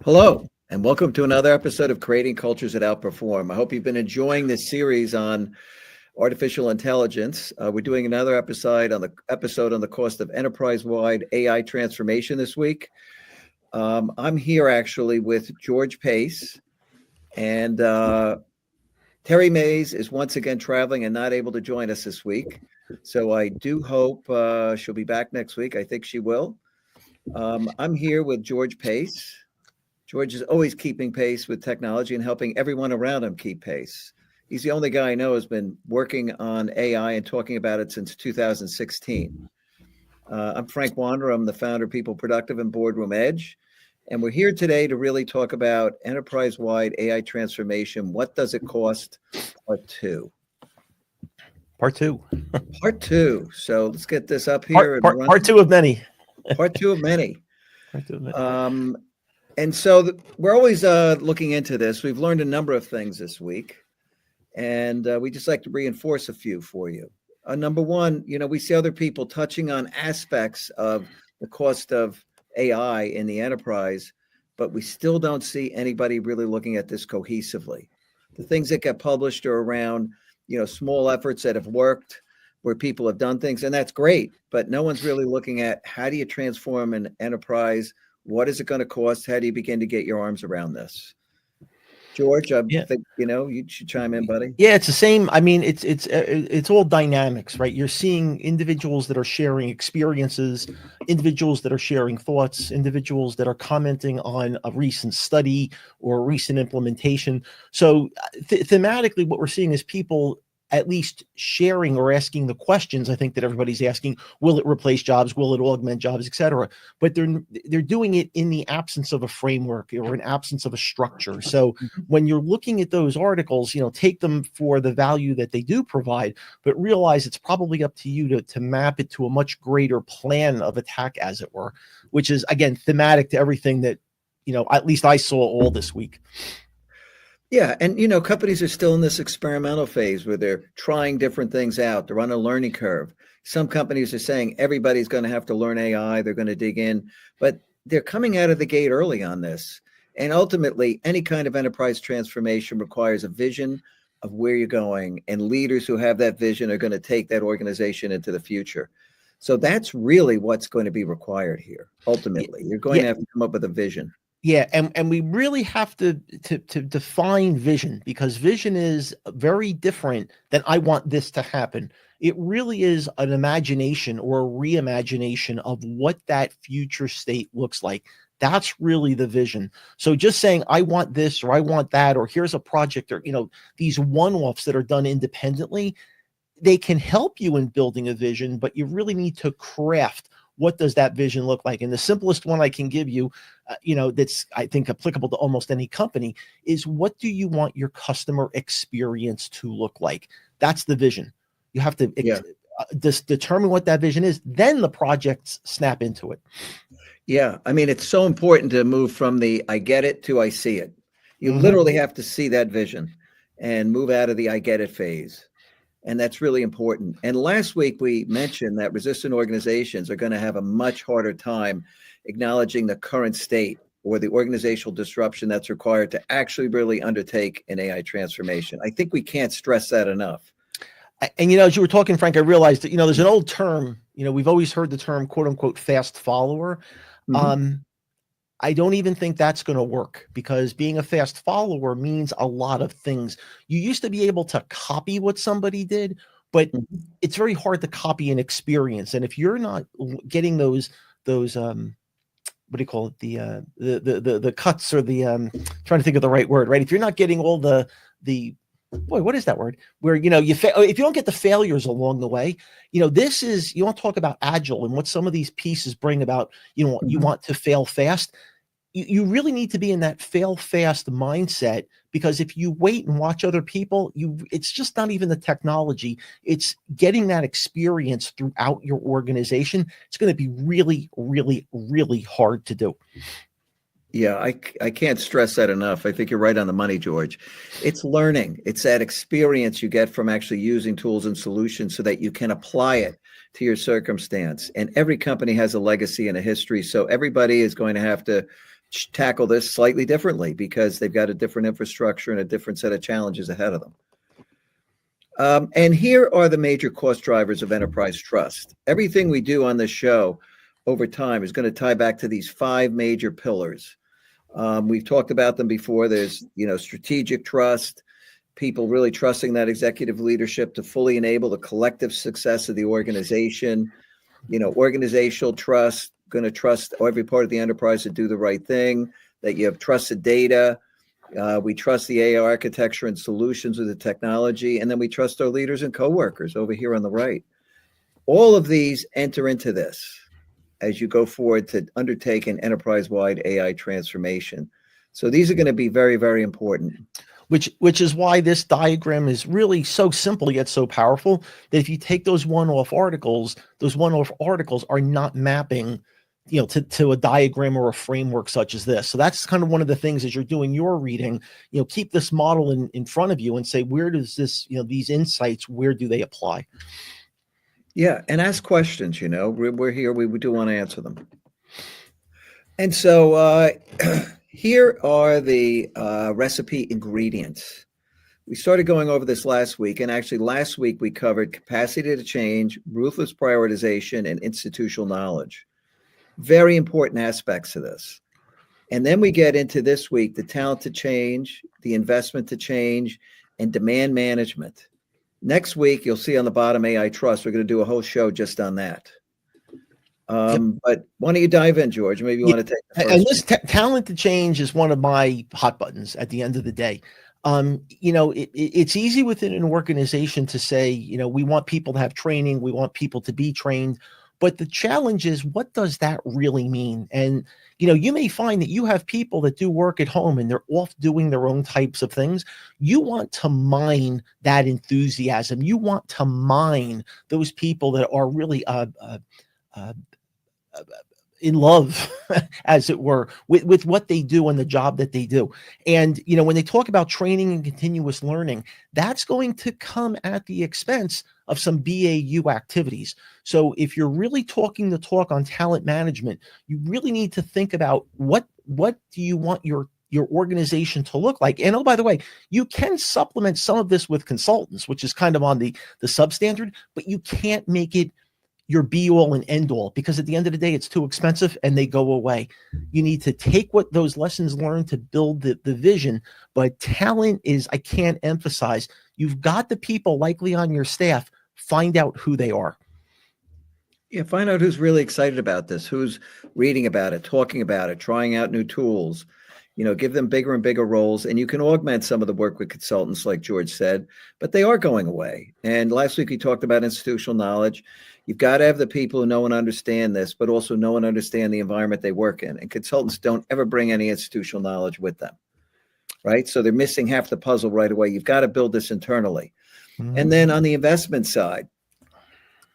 Hello, and welcome to another episode of Creating Cultures that Outperform. I hope you've been enjoying this series on artificial intelligence. We're doing another episode on the cost of enterprise-wide AI transformation this week. I'm here actually with George Pace, and Terry Mays is once again traveling and not able to join us this week. So I do hope she'll be back next week. I think she will. I'm here with George Pace. George is always keeping pace with technology and helping everyone around him keep pace. He's the only guy I know who's been working on AI and talking about it since 2016. I'm Frank Wander. I'm the founder of People Productive and Boardroom Edge. And we're here today to really talk about enterprise-wide AI transformation. What does it cost? Part two. Part two. Part two. So let's get this up here. Part two of many. Part two of many. Part two of many. And so we're always looking into this. We've learned a number of things this week, and we just like to reinforce a few for you. Number one, we see other people touching on aspects of the cost of AI in the enterprise, but we still don't see anybody really looking at this cohesively. The things that get published are around, small efforts that have worked, where people have done things, and that's great, but no one's really looking at how do you transform an enterprise. What is it going to cost? How do you begin to get your arms around this? George, I think, you should chime in, buddy. Yeah, it's the same. I mean, it's all dynamics, right? You're seeing individuals that are sharing experiences, individuals that are sharing thoughts, individuals that are commenting on a recent study or a recent implementation. So thematically, what we're seeing is people at least sharing or asking the questions. I think that everybody's asking, will it replace jobs? Will it augment jobs, et cetera? But they're doing it in the absence of a framework or an absence of a structure. So when you're looking at those articles, take them for the value that they do provide, but realize it's probably up to you to map it to a much greater plan of attack, as it were, which is, again, thematic to everything that, at least I saw all this week. Yeah. And, companies are still in this experimental phase where they're trying different things out. They're on a learning curve. Some companies are saying everybody's going to have to learn AI. They're going to dig in, but they're coming out of the gate early on this. And ultimately, any kind of enterprise transformation requires a vision of where you're going, and leaders who have that vision are going to take that organization into the future. So that's really what's going to be required here. Ultimately, you're going to have to come up with a vision. Yeah, and we really have to define vision, because vision is very different than I want this to happen. It really is an imagination or a reimagination of what that future state looks like. That's really the vision. So just saying, I want this or I want that, or here's a project, or, these one-offs that are done independently, they can help you in building a vision, but you really need to craft what does that vision look like? And the simplest one I can give you, that's, I think, applicable to almost any company, is what do you want your customer experience to look like? That's the vision. You have to determine what that vision is. Then the projects snap into it. Yeah. I mean, it's so important to move from the I get it to I see it. You literally have to see that vision and move out of the I get it phase. And that's really important. And last week, we mentioned that resistant organizations are going to have a much harder time acknowledging the current state or the organizational disruption that's required to actually really undertake an AI transformation. I think we can't stress that enough. And, as you were talking, Frank, I realized that, there's an old term, we've always heard the term, quote unquote, fast follower. I don't even think that's going to work, because being a fast follower means a lot of things. You used to be able to copy what somebody did, but it's very hard to copy an experience. And if you're not getting those what do you call it? The cuts, or the trying to think of the right word, right? If you're not getting all the what is that word? Where, if you don't get the failures along the way, this is, you want to talk about agile and what some of these pieces bring about, you want to fail fast. You really need to be in that fail fast mindset, because if you wait and watch other people, it's just not even the technology. It's getting that experience throughout your organization. It's going to be really, really, really hard to do. Yeah, I can't stress that enough. I think you're right on the money, George. It's learning. It's that experience you get from actually using tools and solutions so that you can apply it to your circumstance. And every company has a legacy and a history. So everybody is going to have to tackle this slightly differently because they've got a different infrastructure and a different set of challenges ahead of them. And here are the major cost drivers of enterprise trust. Everything we do on this show over time is going to tie back to these 5 major pillars. We've talked about them before. There's, strategic trust, people really trusting that executive leadership to fully enable the collective success of the organization. Organizational trust, going to trust every part of the enterprise to do the right thing, that you have trusted data. We trust the AI architecture and solutions with the technology, and then we trust our leaders and coworkers over here on the right. All of these enter into this as you go forward to undertake an enterprise-wide AI transformation. So these are going to be very, very important. Which is why this diagram is really so simple yet so powerful that if you take those one-off articles are not mapping, to a diagram or a framework such as this. So that's kind of one of the things as you're doing your reading, keep this model in front of you and say, where does this, these insights, where do they apply? Yeah, and ask questions. We're here. We do want to answer them. And so here are the recipe ingredients. We started going over this last week, and actually last week we covered capacity to change, ruthless prioritization, and institutional knowledge. Very important aspects of this. And then we get into this week, the talent to change, the investment to change, and demand management. Next week, you'll see on the bottom AI trust. We're going to do a whole show just on that. But why don't you dive in, George? Maybe you want to take the first. And this talent to change is one of my hot buttons at the end of the day. It's easy within an organization to say, we want people to have training, we want people to be trained. But the challenge is, what does that really mean? And, you may find that you have people that do work at home and they're off doing their own types of things. You want to mine that enthusiasm. You want to mine those people that are really in love, as it were, with what they do and the job that they do. And, when they talk about training and continuous learning, that's going to come at the expense of some BAU activities. So if you're really talking the talk on talent management, you really need to think about what do you want your organization to look like. And, oh, by the way, you can supplement some of this with consultants, which is kind of on the substandard, but you can't make it your be all and end all, because at the end of the day, it's too expensive and they go away. You need to take what those lessons learned to build the vision. But talent is, I can't emphasize, you've got the people likely on your staff, find out who they are. Yeah, find out who's really excited about this, who's reading about it, talking about it, trying out new tools. Give them bigger and bigger roles, and you can augment some of the work with consultants, like George said, but they are going away. And last week we talked about institutional knowledge. You've got to have the people who know and understand this, but also know and understand the environment they work in. And consultants don't ever bring any institutional knowledge with them, right? So they're missing half the puzzle right away. You've got to build this internally. Mm-hmm. And then on the investment side,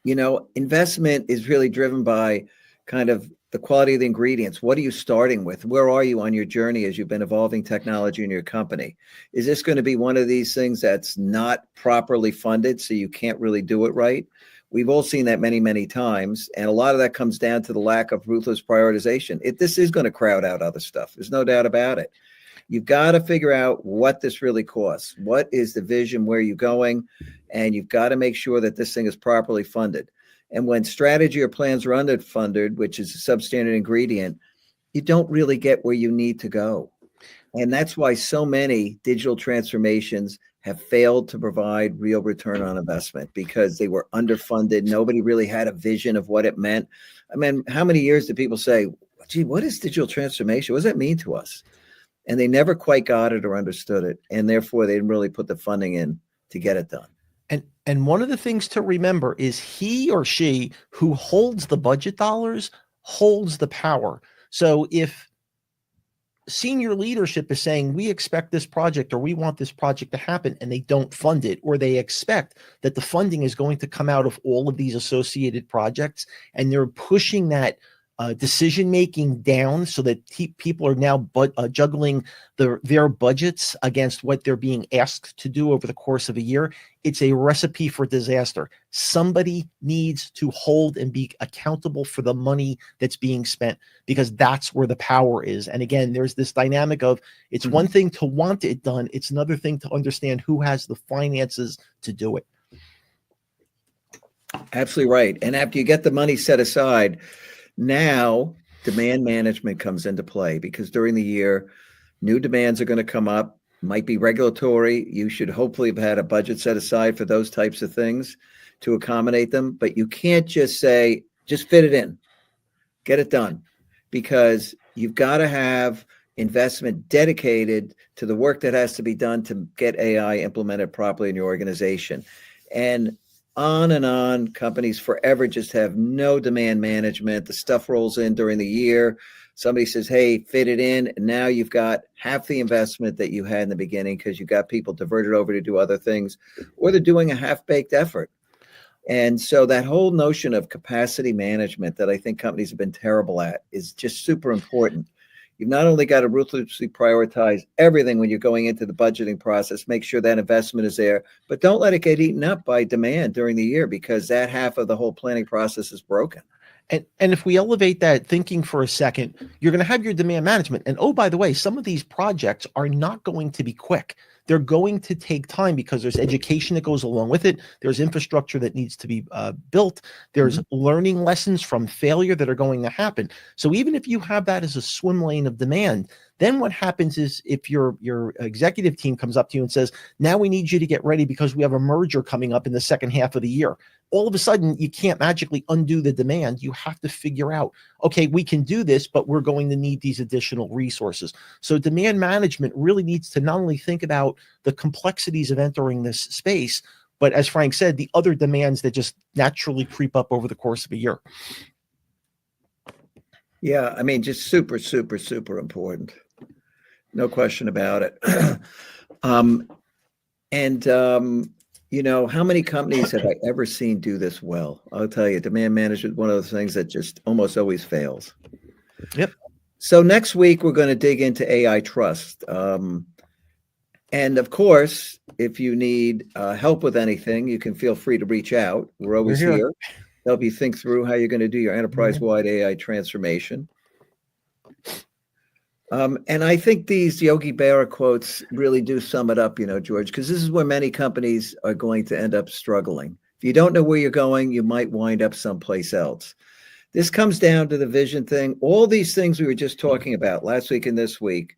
investment is really driven by kind of the quality of the ingredients. What are you starting with? Where are you on your journey as you've been evolving technology in your company? Is this going to be one of these things that's not properly funded, so you can't really do it right? We've all seen that many, many times. And a lot of that comes down to the lack of ruthless prioritization. This is going to crowd out other stuff. There's no doubt about it. You've got to figure out what this really costs. What is the vision? Where are you going? And you've got to make sure that this thing is properly funded. And when strategy or plans are underfunded, which is a substandard ingredient, you don't really get where you need to go. And that's why so many digital transformations have failed to provide real return on investment, because they were underfunded. Nobody really had a vision of what it meant. I mean, how many years did people say, gee, what is digital transformation? What does that mean to us? And they never quite got it or understood it. And therefore, they didn't really put the funding in to get it done. And one of the things to remember is he or she who holds the budget dollars holds the power. So if senior leadership is saying, we expect this project or we want this project to happen, and they don't fund it, or they expect that the funding is going to come out of all of these associated projects, and they're pushing that decision making down so that people are now juggling their budgets against what they're being asked to do over the course of a year, it's a recipe for disaster. Somebody needs to hold and be accountable for the money that's being spent, because that's where the power is. And again, there's this dynamic of, it's one thing to want it done, it's another thing to understand who has the finances to do it. Absolutely right. And after you get the money set aside, now demand management comes into play, because during the year, new demands are going to come up, might be regulatory. You should hopefully have had a budget set aside for those types of things to accommodate them. But you can't just say, just fit it in, get it done, because you've got to have investment dedicated to the work that has to be done to get AI implemented properly in your organization. And on, companies forever just have no demand management. The stuff rolls in during the year. Somebody says, hey, fit it in. And now you've got half the investment that you had in the beginning, because you've got people diverted over to do other things, or they're doing a half-baked effort. And so that whole notion of capacity management that I think companies have been terrible at is just super important. You've not only got to ruthlessly prioritize everything when you're going into the budgeting process, make sure that investment is there, but don't let it get eaten up by demand during the year, because that half of the whole planning process is broken. And if we elevate that thinking for a second, you're going to have your demand management. And oh, by the way, some of these projects are not going to be quick. They're going to take time, because there's education that goes along with it. There's infrastructure that needs to be built. There's learning lessons from failure that are going to happen. So even if you have that as a swim lane of demand, then what happens is, if your executive team comes up to you and says, now we need you to get ready because we have a merger coming up in the second half of the year, all of a sudden you can't magically undo the demand. You have to figure out, okay, we can do this, but we're going to need these additional resources. So demand management really needs to not only think about the complexities of entering this space, but as Frank said, the other demands that just naturally creep up over the course of a year. Yeah, I mean, just super, super, super important. No question about it. You know, how many companies have I ever seen do this well? I'll tell you, demand management is one of those things that just almost always fails. Yep. So next week, we're going to dig into AI trust. And of course, if you need help with anything, you can feel free to reach out. We're always here. Help you think through how you're going to do your enterprise-wide AI transformation. And I think these Yogi Berra quotes really do sum it up, you know, George, because this is where many companies are going to end up struggling. If you don't know where you're going, you might wind up someplace else. This comes down to the vision thing. All these things we were just talking about last week and this week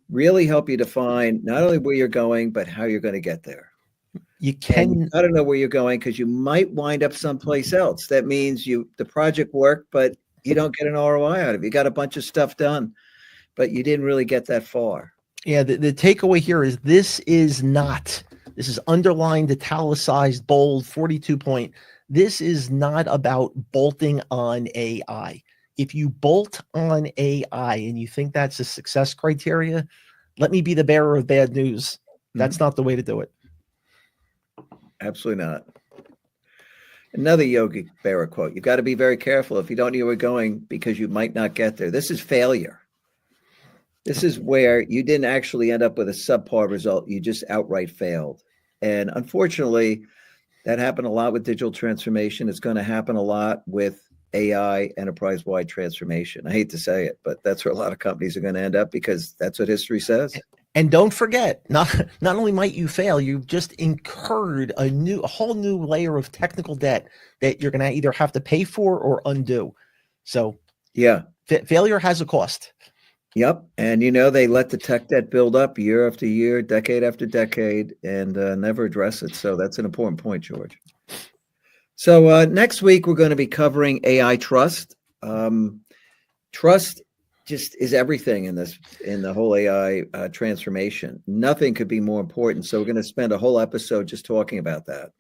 really help you define not only where you're going, but how you're going to get there. You can, I don't know where you're going, because you might wind up someplace else. That means the project worked, but you don't get an ROI out of it. You got a bunch of stuff done, but you didn't really get that far. Yeah, the takeaway here is this is underlined, italicized, bold, 42 point. This is not about bolting on AI. If you bolt on AI and you think that's a success criteria, let me be the bearer of bad news. That's not the way to do it. Absolutely not. Another Yogi Berra quote: you've got to be very careful if you don't know where you're going, because you might not get there. This is failure. This is where you didn't actually end up with a subpar result. You just outright failed. And unfortunately, that happened a lot with digital transformation. It's going to happen a lot with AI enterprise-wide transformation. I hate to say it, but that's where a lot of companies are going to end up, because that's what history says. And don't forget, not only might you fail, you've just incurred a whole new layer of technical debt that you're going to either have to pay for or undo. So yeah, failure has a cost. Yep. And, you know, they let the tech debt build up year after year, decade after decade, and never address it. So that's an important point, George. So next week, we're going to be covering AI trust. Trust just is everything in the whole AI transformation. Nothing could be more important. So we're going to spend a whole episode just talking about that.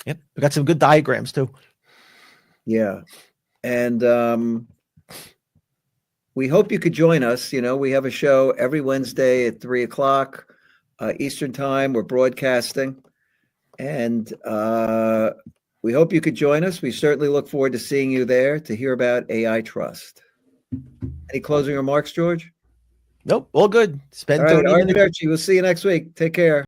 Yep. We got some good diagrams too. Yeah. And we hope you could join us. You know, we have a show every Wednesday at 3:00 Eastern time. We're broadcasting, and we hope you could join us. We certainly look forward to seeing you there to hear about AI trust. Any closing remarks, George? Nope, all good. All Spend right, 30 Art minutes. Archie, we'll see you next week. Take care.